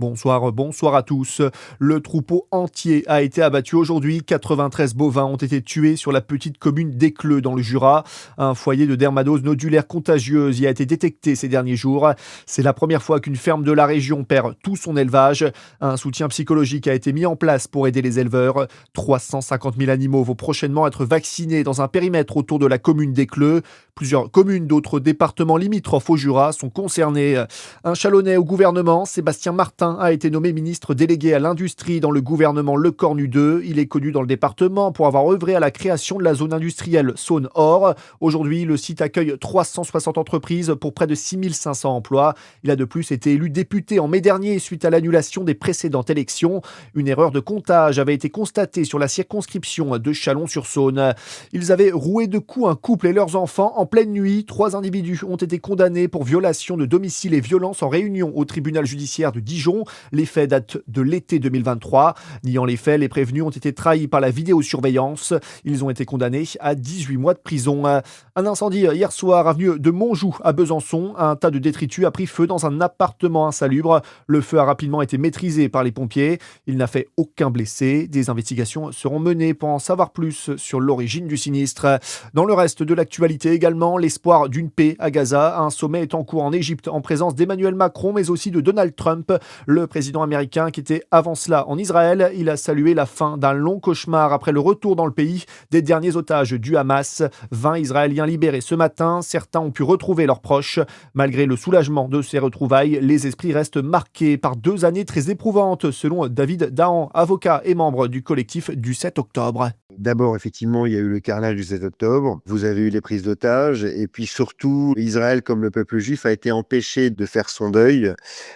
Bonsoir à tous. Le troupeau entier a été abattu aujourd'hui. 93 bovins ont été tués sur la petite commune d'Écleux dans le Jura. Un foyer de dermatose nodulaire contagieuse y a été détecté ces derniers jours. C'est la première fois qu'une ferme de la région perd tout son élevage. Un soutien psychologique a été mis en place pour aider les éleveurs. 350 000 animaux vont prochainement être vaccinés dans un périmètre autour de la commune d'Écleux. Plusieurs communes d'autres départements limitrophes au Jura sont concernées. Un Chalonnais au gouvernement, Sébastien Martin, a été nommé ministre délégué à l'industrie dans le gouvernement Lecornu 2. Il est connu dans le département pour avoir œuvré à la création de la zone industrielle Saône-Or. Aujourd'hui, le site accueille 360 entreprises pour près de 6500 emplois. Il a de plus été élu député en mai dernier suite à l'annulation des précédentes élections. Une erreur de comptage avait été constatée sur la circonscription de Chalon-sur-Saône. Ils avaient roué de coups un couple et leurs enfants en pleine nuit. 3 individus ont été condamnés pour violation de domicile et violence en réunion au tribunal judiciaire de Dijon. Les faits datent de l'été 2023. Niant les faits, les prévenus ont été trahis par la vidéosurveillance. Ils ont été condamnés à 18 mois de prison. Un incendie hier soir avenue de Montjoux à Besançon. Un tas de détritus a pris feu dans un appartement insalubre. Le feu a rapidement été maîtrisé par les pompiers. Il n'a fait aucun blessé. Des investigations seront menées pour en savoir plus sur l'origine du sinistre. Dans le reste de l'actualité également, l'espoir d'une paix à Gaza. Un sommet est en cours en Égypte en présence d'Emmanuel Macron mais aussi de Donald Trump. Le président américain qui était avant cela en Israël, il a salué la fin d'un long cauchemar après le retour dans le pays des derniers otages du Hamas. 20 Israéliens libérés ce matin, certains ont pu retrouver leurs proches. Malgré le soulagement de ces retrouvailles, les esprits restent marqués par 2 années très éprouvantes selon David Dahan, avocat et membre du collectif du 7 octobre. D'abord, effectivement, il y a eu le carnage du 7 octobre. Vous avez eu les prises d'otages. Et puis surtout, Israël, comme le peuple juif, a été empêché de faire son deuil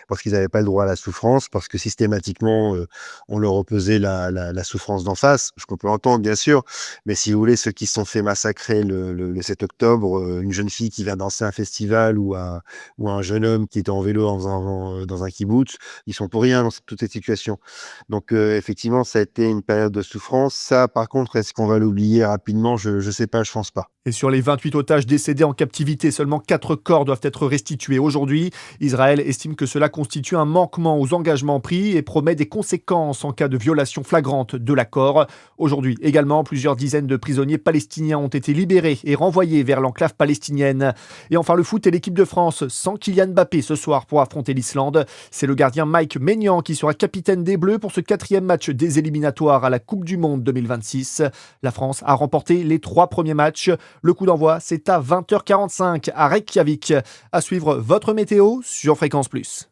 parce qu'ils n'avaient pas le droit à la souffrance, parce que systématiquement, on leur opposait la souffrance d'en face. Ce qu'on peut entendre, bien sûr. Mais si vous voulez, ceux qui se sont fait massacrer le 7 octobre, une jeune fille qui vient danser un festival ou un jeune homme qui était en vélo dans un kibboutz, ils sont pour rien dans toute cette situation. Donc, effectivement, ça a été une période de souffrance. Ça, par contre, est-ce qu'on va l'oublier rapidement? Je sais pas, je pense pas. Et sur les 28 otages décédés en captivité, seulement 4 corps doivent être restitués aujourd'hui. Israël estime que cela constitue un manquement aux engagements pris et promet des conséquences en cas de violation flagrante de l'accord. Aujourd'hui également, plusieurs dizaines de prisonniers palestiniens ont été libérés et renvoyés vers l'enclave palestinienne. Et enfin, le foot et l'équipe de France sans Kylian Mbappé ce soir pour affronter l'Islande. C'est le gardien Mike Maignan qui sera capitaine des Bleus pour ce 4e match des éliminatoires à la Coupe du Monde 2026. La France a remporté les 3 premiers matchs. Le coup d'envoi, c'est à 20h45 à Reykjavik. À suivre votre météo sur Fréquence Plus.